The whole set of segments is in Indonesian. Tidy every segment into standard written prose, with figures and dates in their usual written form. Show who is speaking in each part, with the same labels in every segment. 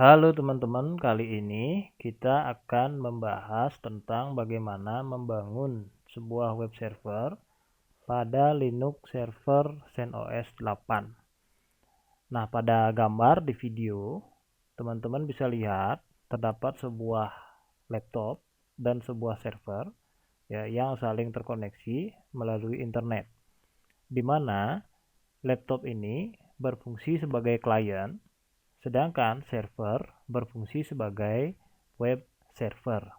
Speaker 1: Halo teman-teman, kali ini kita akan membahas tentang bagaimana membangun sebuah web server pada Linux server CentOS 8. Nah, pada gambar di video, teman-teman bisa lihat terdapat sebuah laptop dan sebuah server ya, yang saling terkoneksi melalui internet, di mana laptop ini berfungsi sebagai klien, sedangkan server berfungsi sebagai web server.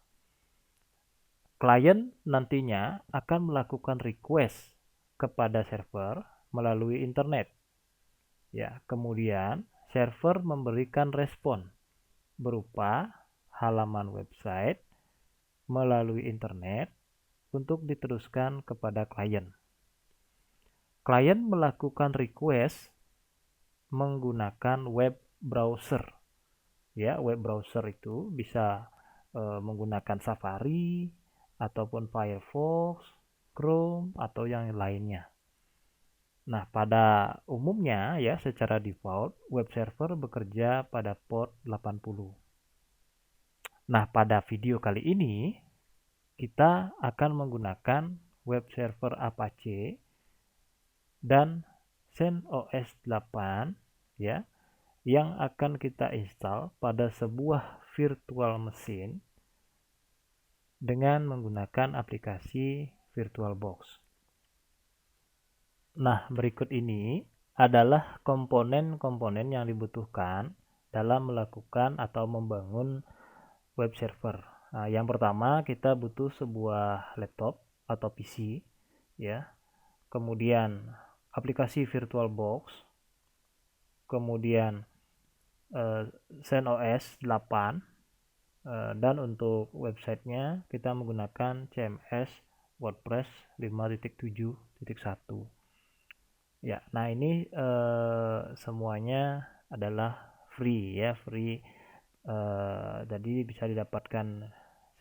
Speaker 1: Klien nantinya akan melakukan request kepada server melalui internet. Ya, kemudian server memberikan respon berupa halaman website melalui internet untuk diteruskan kepada klien. Klien melakukan request menggunakan web browser. Ya, web browser itu bisa menggunakan Safari ataupun Firefox, Chrome atau yang lainnya. Nah, pada umumnya ya secara default web server bekerja pada port 80. Nah, pada video kali ini kita akan menggunakan web server Apache dan CentOS 8 ya, yang akan kita install pada sebuah virtual machine dengan menggunakan aplikasi VirtualBox. Nah, berikut ini adalah komponen-komponen yang dibutuhkan dalam melakukan atau membangun web server. Nah, yang pertama kita butuh sebuah laptop atau PC ya. Kemudian aplikasi VirtualBox, kemudian CentOS 8, dan untuk websitenya kita menggunakan CMS WordPress 5.7.1. Ya, nah ini semuanya adalah free ya, free. Jadi bisa didapatkan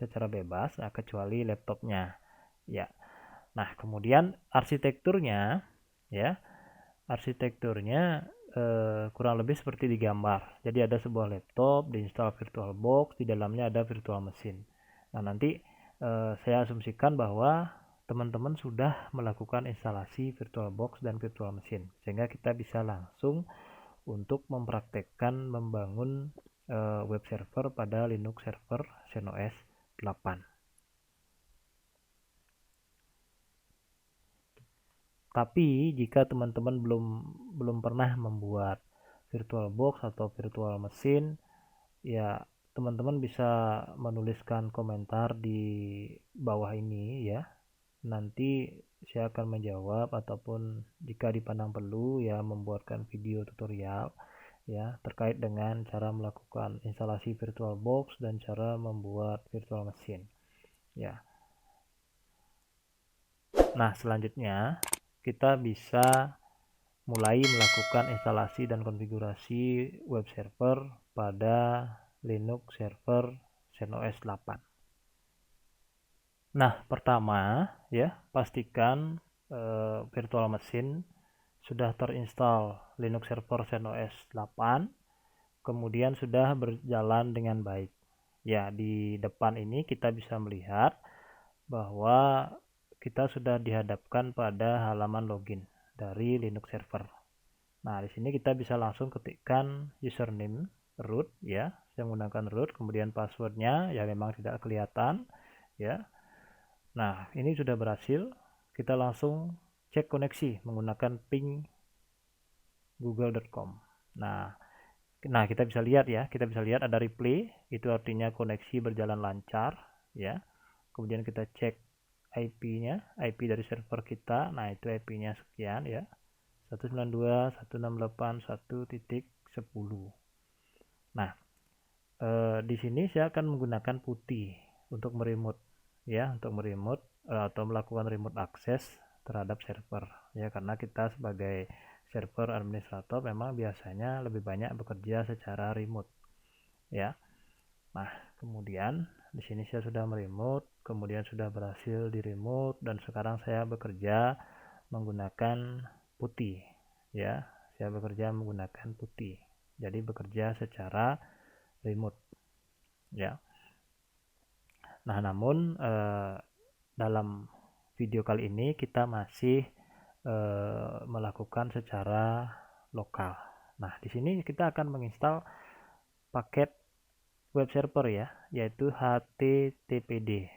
Speaker 1: secara bebas, kecuali laptopnya. Ya, nah kemudian arsitekturnya ya, arsitekturnya kurang lebih seperti di gambar. Jadi ada sebuah laptop, diinstal VirtualBox, di dalamnya ada virtual machine. Nah, nanti saya asumsikan bahwa teman-teman sudah melakukan instalasi VirtualBox dan virtual machine, sehingga kita bisa langsung untuk mempraktekkan membangun web server pada Linux server CentOS 8. Tapi jika teman-teman belum pernah membuat VirtualBox atau virtual machine, ya teman-teman bisa menuliskan komentar di bawah ini ya. Nanti saya akan menjawab, ataupun jika dipandang perlu ya membuatkan video tutorial ya terkait dengan cara melakukan instalasi VirtualBox dan cara membuat virtual machine ya. Nah, selanjutnya kita bisa mulai melakukan instalasi dan konfigurasi web server pada Linux server CentOS 8. Nah, pertama ya, pastikan virtual machine sudah terinstall Linux server CentOS 8, kemudian sudah berjalan dengan baik. Ya, di depan ini kita bisa melihat bahwa kita sudah dihadapkan pada halaman login dari Linux server. Nah, di sini kita bisa langsung ketikkan username root ya. Saya menggunakan root, kemudian passwordnya ya memang tidak kelihatan ya. Nah, ini sudah berhasil. Kita langsung cek koneksi menggunakan ping google.com. Nah, kita bisa lihat ya, kita bisa lihat ada replay, itu artinya koneksi berjalan lancar ya. Kemudian kita cek IP-nya, IP dari server kita. Nah, itu IP-nya sekian ya. 192.168.1.10. Nah, di sini saya akan menggunakan putih untuk meremote ya, untuk meremote atau melakukan remote access terhadap server ya, karena kita sebagai server administrator memang biasanya lebih banyak bekerja secara remote ya. Nah, kemudian di sini saya sudah meremote, kemudian sudah berhasil di remote, dan sekarang saya bekerja menggunakan putih ya. Saya bekerja menggunakan putih. Jadi bekerja secara remote ya. Nah, namun dalam video kali ini kita masih melakukan secara lokal. Nah, di sini kita akan menginstal paket web server ya, yaitu HTTPD.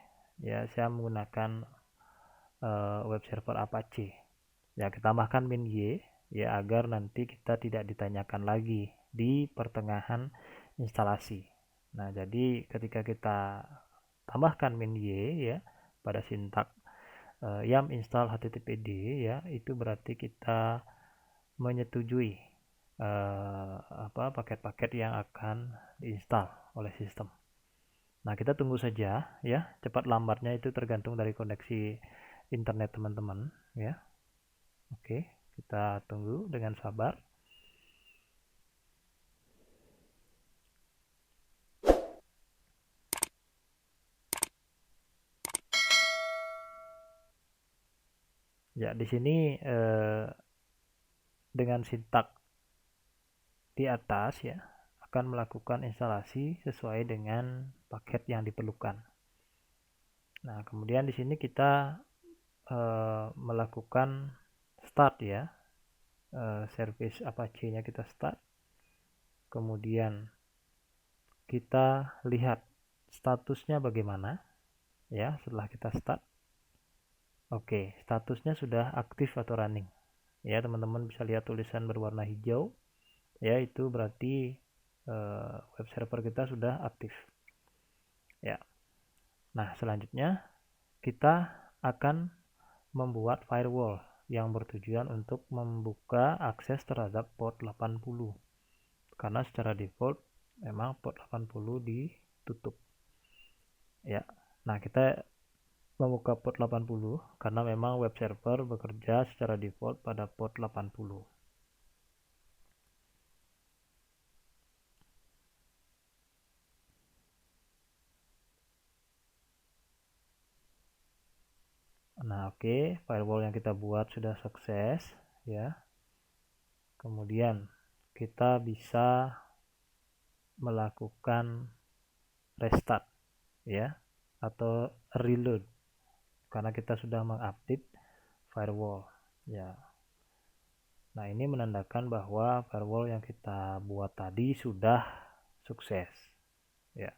Speaker 1: Ya, saya menggunakan web server Apache. Ya, kita tambahkan -y ya agar nanti kita tidak ditanyakan lagi di pertengahan instalasi. Nah, jadi ketika kita tambahkan -y ya pada sintak yum install httpd ya, itu berarti kita menyetujui paket-paket yang akan diinstal oleh sistem. Nah, kita tunggu saja ya, cepat lambatnya itu tergantung dari koneksi internet teman-teman ya. Oke, kita tunggu dengan sabar. Ya, di sini dengan sintak di atas ya akan melakukan instalasi sesuai dengan paket yang diperlukan. Nah, kemudian di sini kita melakukan start ya, service Apache-nya kita start. Kemudian kita lihat statusnya bagaimana ya setelah kita start. Oke, statusnya sudah aktif atau running ya, teman-teman bisa lihat tulisan berwarna hijau ya, itu berarti web server kita sudah aktif ya. Nah, selanjutnya kita akan membuat firewall yang bertujuan untuk membuka akses terhadap port 80 karena secara default memang port 80 ditutup ya. Nah, kita membuka port 80 karena memang web server bekerja secara default pada port 80. Nah, oke, firewall yang kita buat sudah sukses ya. Kemudian kita bisa melakukan restart ya atau reload karena kita sudah mengupdate firewall ya. Nah, ini menandakan bahwa firewall yang kita buat tadi sudah sukses ya.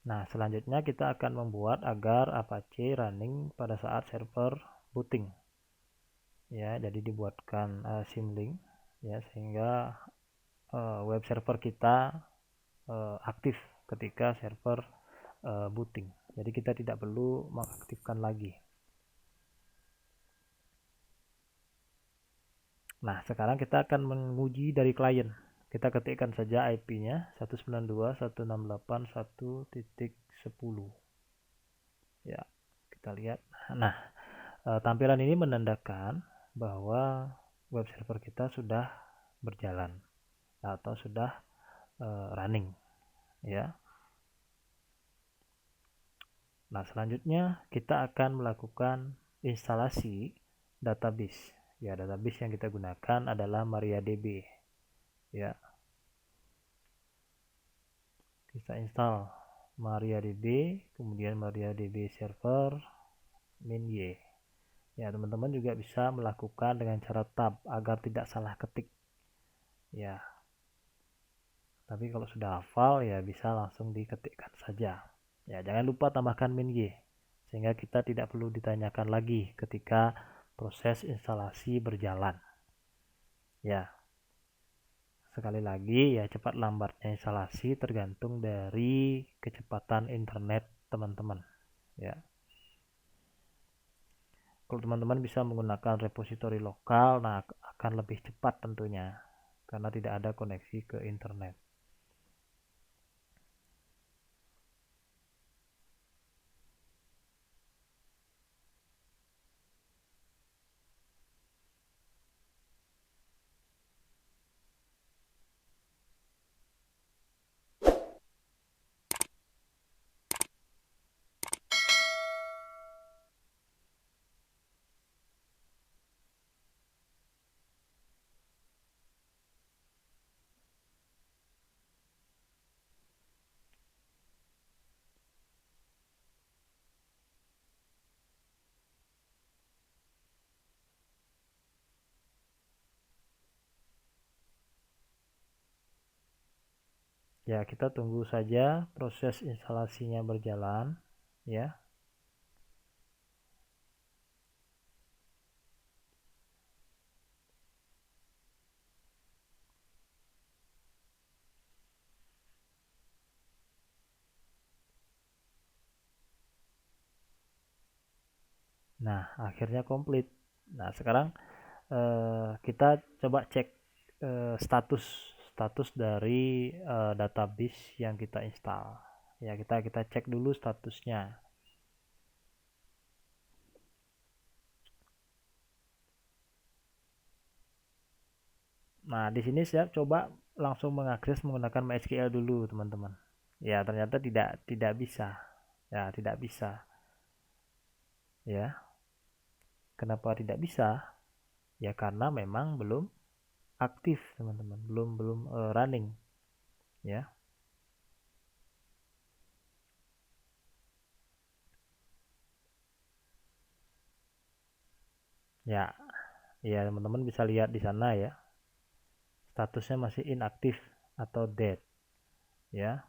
Speaker 1: Nah, selanjutnya kita akan membuat agar Apache running pada saat server booting ya. Jadi dibuatkan symlink ya sehingga web server kita aktif ketika server booting. Jadi kita tidak perlu mengaktifkan lagi. Nah, sekarang kita akan menguji dari klien. Kita ketikkan saja IP-nya 192.168.1.10. Ya, kita lihat. Nah, tampilan ini menandakan bahwa web server kita sudah berjalan atau sudah running ya. Nah, selanjutnya kita akan melakukan instalasi database. Ya, database yang kita gunakan adalah MariaDB. Ya. Kita install MariaDB, kemudian MariaDB server -y. Ya, teman-teman juga bisa melakukan dengan cara tab agar tidak salah ketik. Ya. Tapi kalau sudah hafal ya bisa langsung diketikkan saja. Ya, jangan lupa tambahkan -y sehingga kita tidak perlu ditanyakan lagi ketika proses instalasi berjalan. Ya. Sekali lagi ya, cepat lambatnya instalasi tergantung dari kecepatan internet teman-teman. Ya. Kalau teman-teman bisa menggunakan repositori lokal, nah akan lebih cepat tentunya karena tidak ada koneksi ke internet. Ya, kita tunggu saja proses instalasinya berjalan ya. Nah, akhirnya komplit. Nah, sekarang kita coba cek status status dari database yang kita install. Ya, kita cek dulu statusnya. Nah, di sini saya coba langsung mengakses menggunakan MySQL dulu, teman-teman. Ya, ternyata tidak bisa. Ya, tidak bisa. Ya, kenapa tidak bisa? Ya, karena memang belum aktif, teman-teman. Belum belum running. Ya. Ya, ya teman-teman bisa lihat di sana ya. Statusnya masih inaktif atau dead, ya.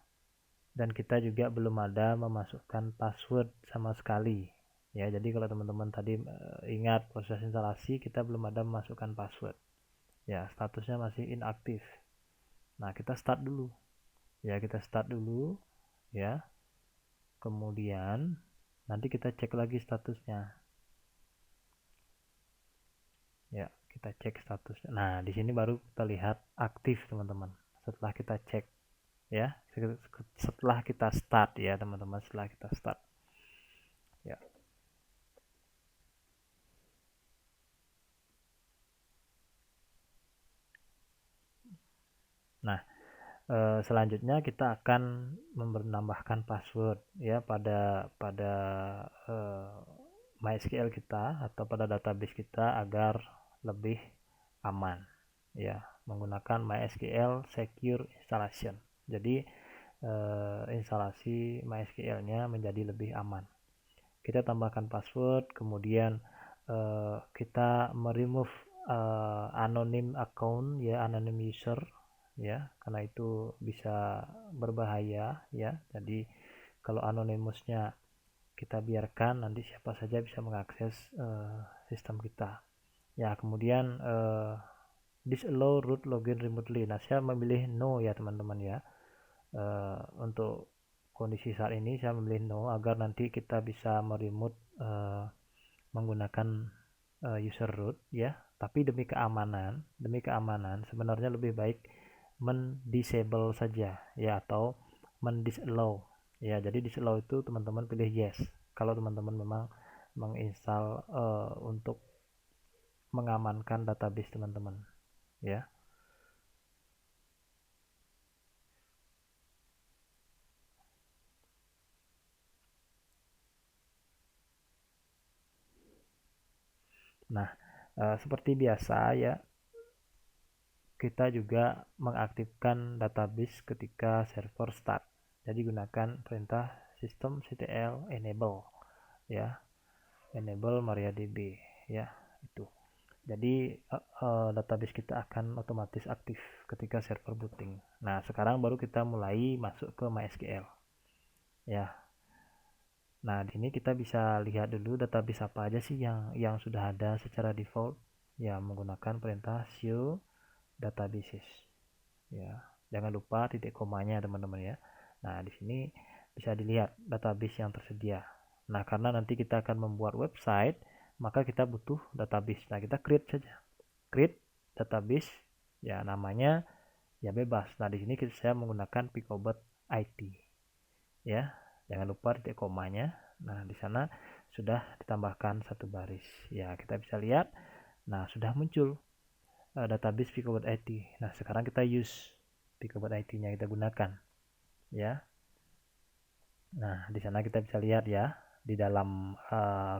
Speaker 1: Dan kita juga belum ada memasukkan password sama sekali. Ya, jadi kalau teman-teman tadi ingat proses instalasi, kita belum ada memasukkan password. Ya, statusnya masih inaktif. Nah, kita start dulu. Ya, kita start dulu, ya. Kemudian nanti kita cek lagi statusnya. Ya, kita cek statusnya. Nah, di sini baru kita lihat aktif, teman-teman. Setelah kita cek, ya, setelah kita start, ya, teman-teman, setelah kita start. Ya. Nah, selanjutnya kita akan menambahkan password ya pada eh, MySQL kita atau pada database kita agar lebih aman ya menggunakan MySQL Secure Installation. Jadi instalasi MySQL-nya menjadi lebih aman. Kita tambahkan password, kemudian kita meremove anonym account ya, anonym user ya, karena itu bisa berbahaya ya. Jadi kalau anonymousnya kita biarkan, nanti siapa saja bisa mengakses sistem kita. Ya, kemudian disallow root login remotely. Nah, saya memilih no ya teman-teman ya. Untuk kondisi saat ini saya memilih no agar nanti kita bisa meremote menggunakan user root ya. Tapi demi keamanan sebenarnya lebih baik mendisable saja ya atau mendisallow ya. Jadi disallow itu teman-teman pilih yes kalau teman-teman memang menginstal untuk mengamankan database teman-teman ya. Nah, seperti biasa ya, kita juga mengaktifkan database ketika server start. Jadi gunakan perintah systemctl enable ya, enable MariaDB ya, itu. Jadi database kita akan otomatis aktif ketika server booting. Nah, sekarang baru kita mulai masuk ke MySQL ya. Nah, di sini kita bisa lihat dulu database apa aja sih yang sudah ada secara default ya menggunakan perintah show databases ya. Jangan lupa titik komanya teman-teman ya. Nah, di sini bisa dilihat database yang tersedia. Nah, karena nanti kita akan membuat website, maka kita butuh database. Nah, kita create saja. Create database ya, namanya ya bebas. Nah, di sini saya menggunakan Picobot IT ya. Jangan lupa titik komanya. Nah, di sana sudah ditambahkan satu baris. Ya, kita bisa lihat. Nah, sudah muncul database Picobot IT. Nah, sekarang kita use Picobot IT-nya, kita gunakan ya. Nah, di sana kita bisa lihat ya, di dalam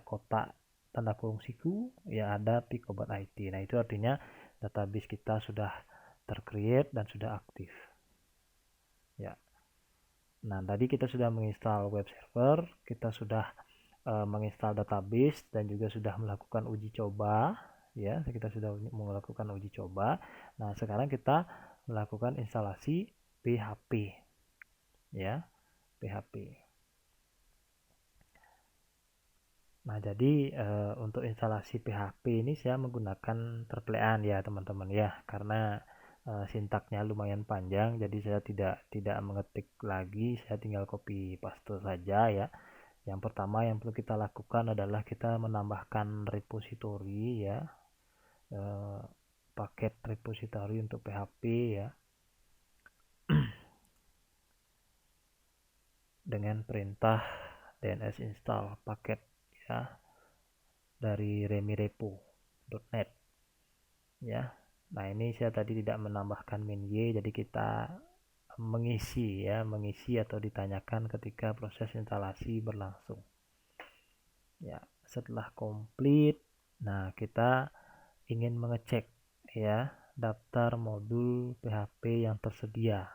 Speaker 1: kotak tanda kurung siku ya ada Picobot IT. Nah, itu artinya database kita sudah tercreate dan sudah aktif ya. Nah, tadi kita sudah menginstal web server, kita sudah menginstal database dan juga sudah melakukan uji coba ya. Kita sudah melakukan uji coba. Nah, sekarang kita melakukan instalasi PHP ya, PHP. Nah, jadi untuk instalasi PHP ini saya menggunakan terplean ya teman-teman ya, karena sintaknya lumayan panjang, jadi saya tidak mengetik lagi, saya tinggal copy paste saja ya. Yang pertama yang perlu kita lakukan adalah kita menambahkan repository ya, eh, paket repository untuk PHP ya, dengan perintah dns install paket ya dari remirepo.net ya. Nah, ini saya tadi tidak menambahkan min y, jadi kita mengisi atau ditanyakan ketika proses instalasi berlangsung. Ya, setelah komplit, nah kita ingin mengecek ya daftar modul PHP yang tersedia.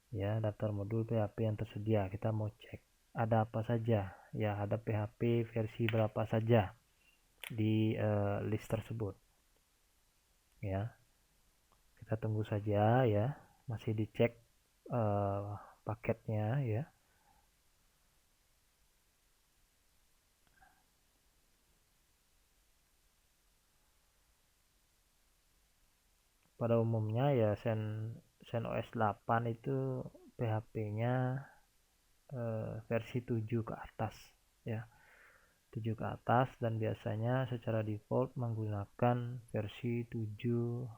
Speaker 1: Ya, daftar modul PHP yang tersedia. Kita mau cek ada apa saja. Ya, ada PHP versi berapa saja di list tersebut. Ya, kita tunggu saja ya, masih dicek paketnya ya. Pada umumnya ya CentOS 8 itu PHP-nya versi 7 ke atas ya, 7 ke atas, dan biasanya secara default menggunakan versi 7.2.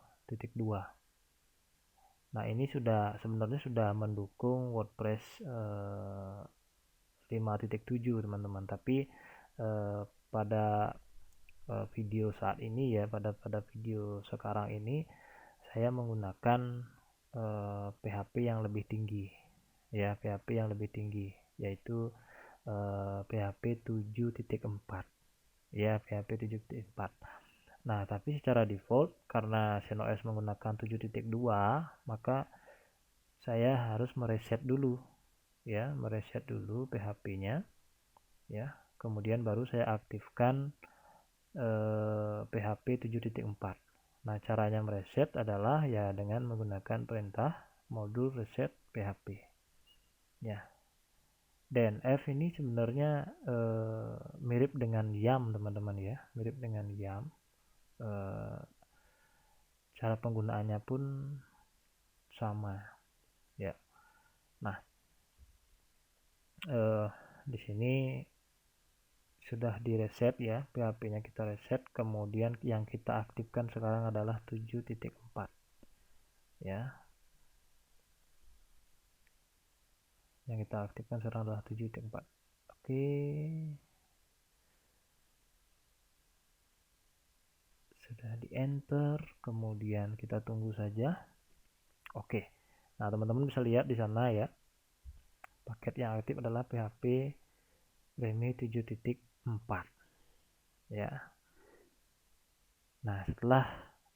Speaker 1: Nah, ini sebenarnya sudah mendukung WordPress 5.7 teman-teman, tapi pada video saat ini ya, pada video sekarang ini saya menggunakan PHP yang lebih tinggi ya, PHP yang lebih tinggi, yaitu PHP 7.4 ya, PHP 7.4. Nah, tapi secara default karena CentOS menggunakan 7.2, maka saya harus mereset dulu ya, mereset dulu PHP-nya ya, kemudian baru saya aktifkan PHP 7.4. Nah, caranya mereset adalah ya dengan menggunakan perintah modul reset PHP ya. DNF ini sebenarnya mirip dengan YAM teman-teman ya, mirip dengan YAM. Cara penggunaannya pun sama ya. Nah, di sini sudah direset ya, PHP-nya kita reset, kemudian yang kita aktifkan sekarang adalah 7.4 ya. Yang kita aktifkan sekarang adalah 7.4. Oke, sudah di enter, kemudian kita tunggu saja. Oke, nah teman-teman bisa lihat di sana ya, paket yang aktif adalah PHP Remi 7.4 ya. Nah, setelah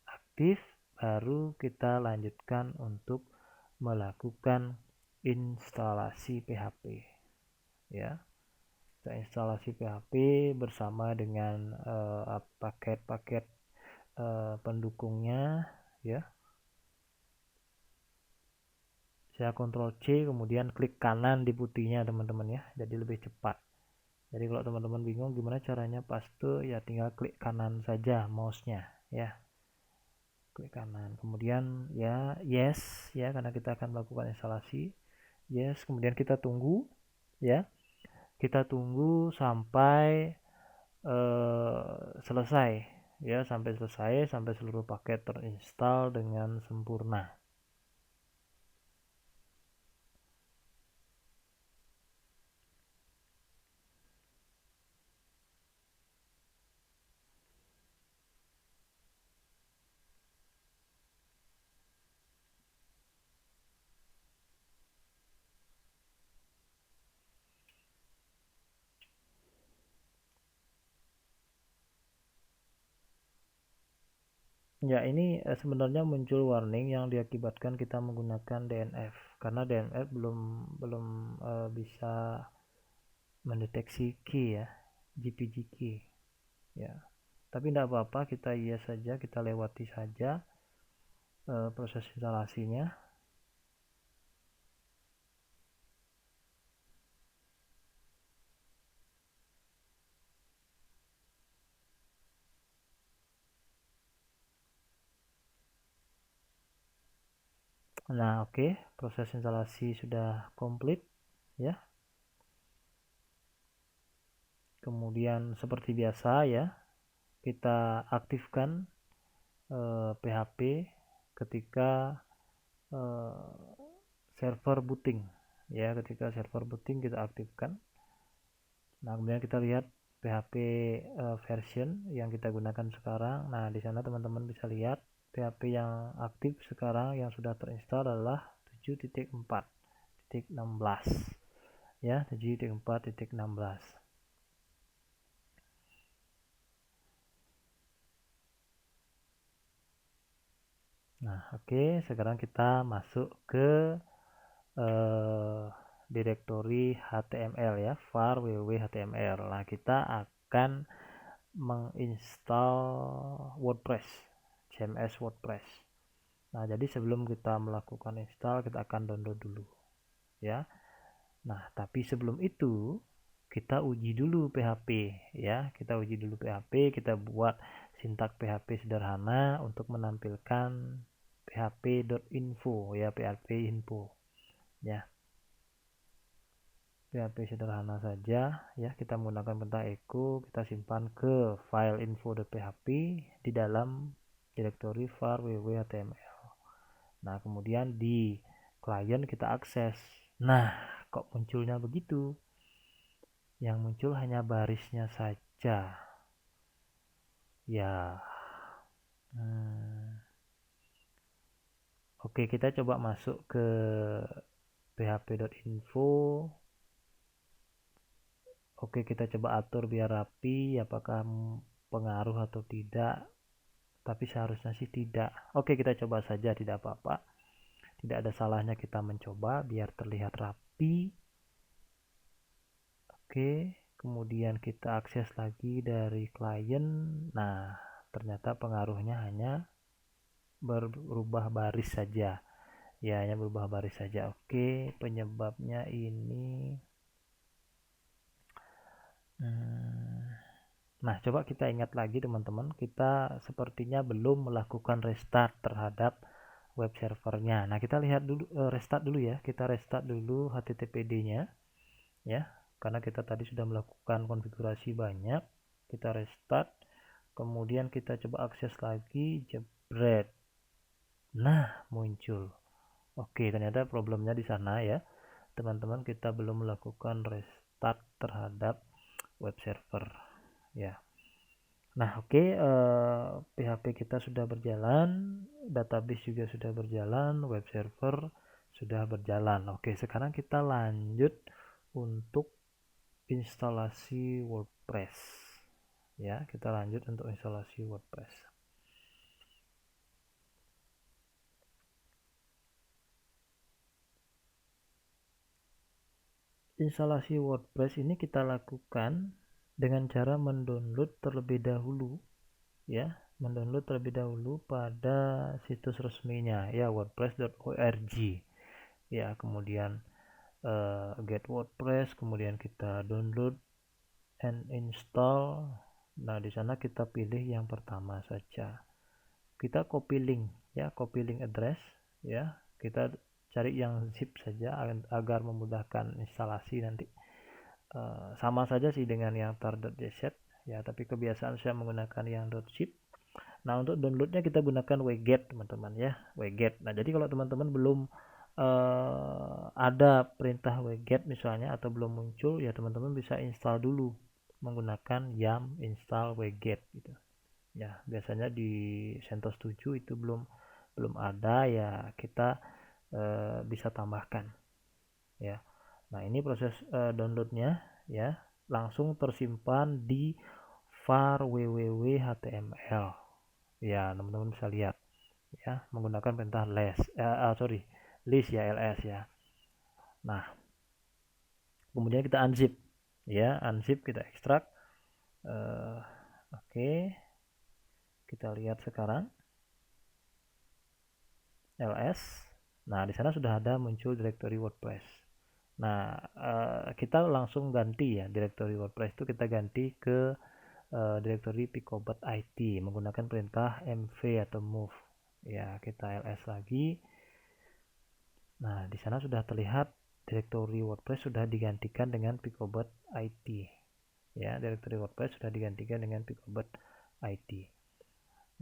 Speaker 1: aktif baru kita lanjutkan untuk melakukan instalasi PHP ya. Kita instalasi PHP bersama dengan paket-paket pendukungnya ya. Saya Ctrl C kemudian klik kanan di putihnya teman-teman ya, jadi lebih cepat. Jadi kalau teman-teman bingung gimana caranya paste, ya tinggal klik kanan saja mouse-nya ya, klik kanan, kemudian ya yes ya, karena kita akan melakukan instalasi, yes, kemudian kita tunggu ya, kita tunggu sampai selesai ya, sampai seluruh paket terinstall dengan sempurna. Ya, ini sebenarnya muncul warning yang diakibatkan kita menggunakan DNF, karena DNF belum bisa mendeteksi key ya, GPG key ya. Tapi tidak apa-apa, kita yes saja, kita lewati saja proses instalasinya. Nah, oke, proses instalasi sudah komplit ya. Kemudian seperti biasa ya, kita aktifkan PHP ketika server booting ya. Ketika server booting kita aktifkan. Nah, kemudian kita lihat PHP version yang kita gunakan sekarang. Nah, di sana teman-teman bisa lihat PHP yang aktif sekarang yang sudah terinstall adalah 7.4.16 ya, 7.4.16. Nah, oke, sekarang kita masuk ke direktori HTML ya, var www html. Nah, kita akan menginstal WordPress, CMS WordPress. Nah, jadi sebelum kita melakukan install, kita akan download dulu ya. Nah, tapi sebelum itu kita uji dulu PHP ya. Kita uji dulu PHP, kita buat sintak PHP sederhana untuk menampilkan php.info ya, php info ya. PHP sederhana saja ya, kita menggunakan perintah echo, kita simpan ke file info.php di dalam direktori var www html. Nah, kemudian di klien kita akses. Nah, kok munculnya begitu? Yang muncul hanya barisnya saja ya. Oke, kita coba masuk ke php.info. Oke, kita coba atur biar rapi, apakah pengaruh atau tidak, tapi seharusnya sih tidak. Oke, kita coba saja, tidak apa-apa, tidak ada salahnya kita mencoba biar terlihat rapi. Oke, kemudian kita akses lagi dari klien. Nah, ternyata pengaruhnya hanya berubah baris saja ya, hanya berubah baris saja. Oke, penyebabnya ini nah, coba kita ingat lagi teman-teman, kita sepertinya belum melakukan restart terhadap web servernya. Nah, kita lihat dulu, restart dulu ya, kita restart dulu HTTPD-nya ya, karena kita tadi sudah melakukan konfigurasi banyak. Kita restart, kemudian kita coba akses lagi, jebret. Nah, muncul. Oke, ternyata problemnya di sana ya teman-teman, kita belum melakukan restart terhadap web server ya. Nah, oke, PHP kita sudah berjalan, database juga sudah berjalan, web server sudah berjalan. Oke, sekarang kita lanjut untuk instalasi WordPress ya. Kita lanjut untuk instalasi WordPress. Instalasi WordPress ini kita lakukan dengan cara mendownload terlebih dahulu ya, mendownload terlebih dahulu pada situs resminya ya, wordpress.org ya. Kemudian get WordPress, kemudian kita download and install. Nah, di sana kita pilih yang pertama saja, kita copy link ya, copy link address ya, kita cari yang zip saja agar memudahkan instalasi nanti. Sama saja sih dengan yang tar.jz ya, tapi kebiasaan saya menggunakan yang .zip. Nah, untuk downloadnya kita gunakan wget teman-teman ya, wget. Nah, jadi kalau teman-teman belum ada perintah wget misalnya atau belum muncul ya, teman-teman bisa install dulu menggunakan yum install wget gitu ya. Biasanya di CentOS 7 itu belum ada ya, kita bisa tambahkan ya. Nah, ini proses downloadnya ya, langsung tersimpan di var www html ya. Teman-teman bisa lihat ya, menggunakan perintah list ya, ls ya. Nah, kemudian kita unzip ya, unzip, kita ekstrak. Oke, kita lihat sekarang ls. Nah, di sana sudah ada muncul directory WordPress. Nah, kita langsung ganti ya, directory WordPress itu kita ganti ke directory picobot.it menggunakan perintah mv atau move ya. Kita ls lagi, Nah, di sana sudah terlihat direktori WordPress sudah digantikan dengan Picobot IT. Ya, direktori WordPress sudah digantikan dengan Picobot IT.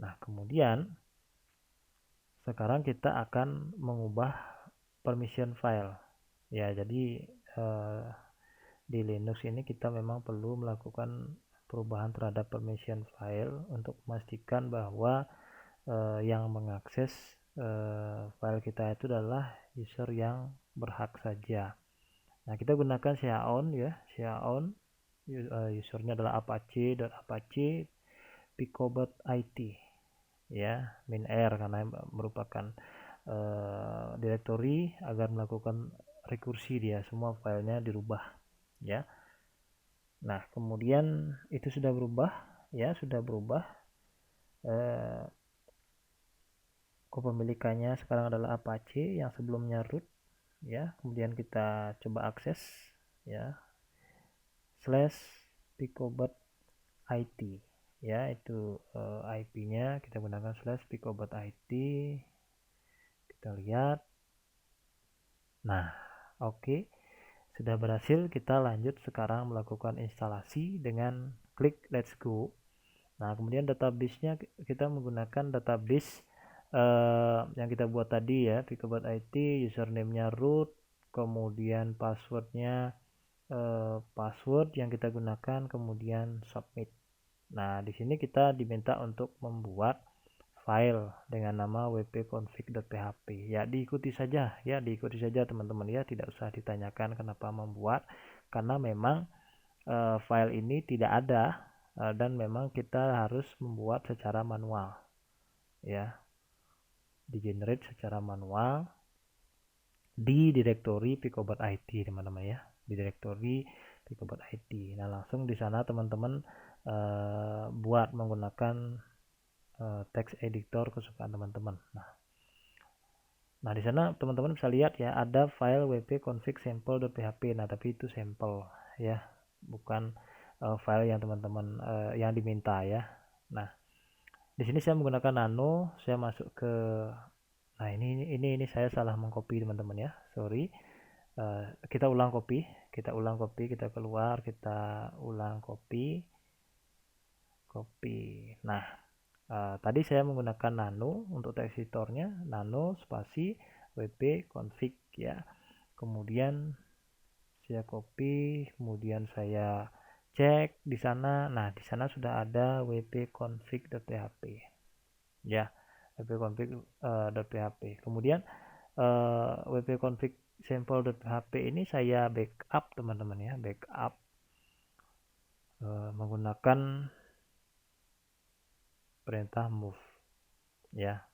Speaker 1: Nah, kemudian sekarang kita akan mengubah permission file. Ya, jadi di Linux ini kita memang perlu melakukan perubahan terhadap permission file untuk memastikan bahwa yang mengakses file kita itu adalah user yang berhak saja. Nah, kita gunakan shareown ya, shareown. Usernya adalah apache picobot IT ya, -r karena merupakan directory agar melakukan rekursi dia, semua filenya dirubah ya. Nah, kemudian itu sudah berubah ya, sudah berubah. Kepemilikannya sekarang adalah Apache yang sebelumnya root ya. Kemudian kita coba akses ya, /picobot IT ya, itu IP-nya kita gunakan /picobot IT. Kita lihat. Nah, oke. Sudah berhasil. Kita lanjut sekarang melakukan instalasi dengan klik let's go. Nah, kemudian database-nya kita menggunakan database yang kita buat tadi ya, Picobot IT, username-nya root, kemudian password-nya password yang kita gunakan, kemudian submit. Nah, di sini kita diminta untuk membuat file dengan nama wp-config.php. Ya, diikuti saja ya, diikuti saja teman-teman ya, tidak usah ditanyakan kenapa membuat, karena memang file ini tidak ada dan memang kita harus membuat secara manual ya, di-generate secara manual di direktori Picobot IT teman-teman ya, di direktori Picobot IT. Nah, langsung di sana teman-teman buat menggunakan text editor kesukaan teman-teman. Nah, di sana teman-teman bisa lihat ya, ada file wp-config sample.php. Nah, tapi itu sampel ya, bukan file yang teman-teman yang diminta ya. Nah, di sini saya menggunakan nano, saya masuk ke, nah ini saya salah mengcopy teman-teman ya, sorry. Kita ulang copy, kita keluar, kita ulang copy. Nah, tadi saya menggunakan nano untuk text editornya, nano spasi wp config ya. Kemudian saya copy, kemudian saya cek di sana. Nah, di sana sudah ada wp-config.php ya, wp-config.php. Kemudian wp-config sample.php ini saya backup teman-teman ya, backup menggunakan perintah move ya.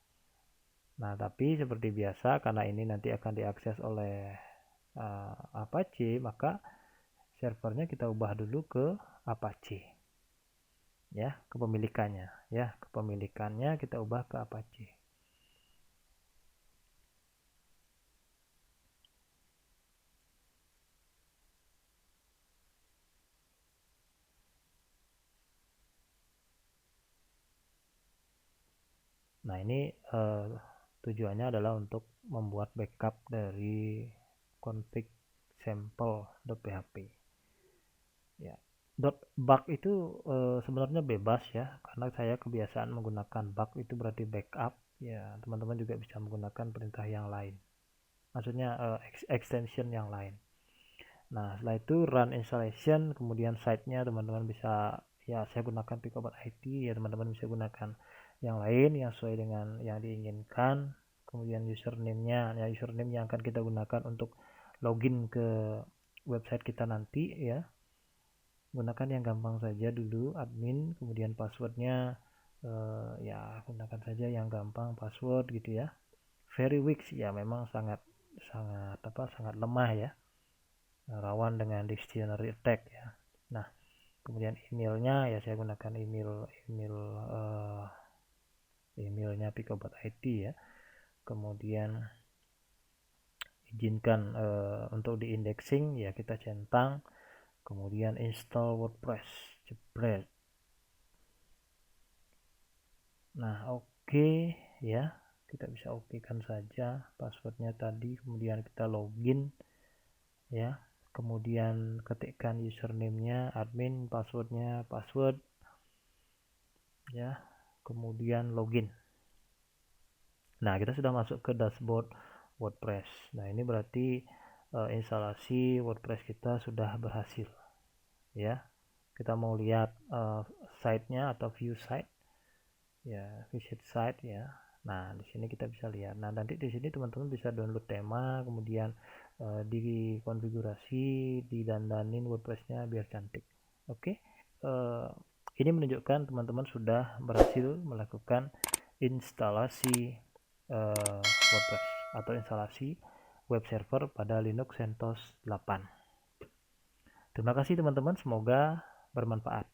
Speaker 1: Nah, tapi seperti biasa karena ini nanti akan diakses oleh Apache, maka servernya kita ubah dulu ke Apache ya, kepemilikannya ya, kepemilikannya kita ubah ke Apache. Nah, ini tujuannya adalah untuk membuat backup dari config sample.php ya. Bug itu sebenarnya bebas ya, karena saya kebiasaan menggunakan bug itu berarti backup ya. Teman-teman juga bisa menggunakan perintah yang lain, maksudnya extension yang lain. Nah, setelah itu run installation, kemudian site-nya teman-teman bisa, ya saya gunakan Picobot IT ya, teman-teman bisa gunakan yang lain yang sesuai dengan yang diinginkan. Kemudian username-nya, ya username yang akan kita gunakan untuk login ke website kita nanti ya. Gunakan yang gampang saja dulu, admin, kemudian passwordnya ya gunakan saja yang gampang password gitu ya. Very weak ya, memang sangat lemah ya, rawan dengan dictionary attack ya. Nah, kemudian emailnya ya saya gunakan emailnya Picobot IT ya. Kemudian izinkan untuk di indexing ya, kita centang. Kemudian install WordPress, jebret. Nah, oke ya. kita bisa oke kan saja passwordnya tadi, kemudian kita login ya, kemudian ketikkan username-nya admin, passwordnya password ya, kemudian login. Nah, kita sudah masuk ke dashboard WordPress. Nah, ini berarti instalasi WordPress kita sudah berhasil ya. Kita mau lihat site-nya atau view site ya, visit site ya. Nah, di sini kita bisa lihat. Nah, nanti di sini teman-teman bisa download tema, kemudian dikonfigurasi, didandanin WordPress-nya biar cantik. Oke. Ini menunjukkan teman-teman sudah berhasil melakukan instalasi WordPress atau instalasi web server pada Linux CentOS 8. Terima kasih teman-teman, semoga bermanfaat.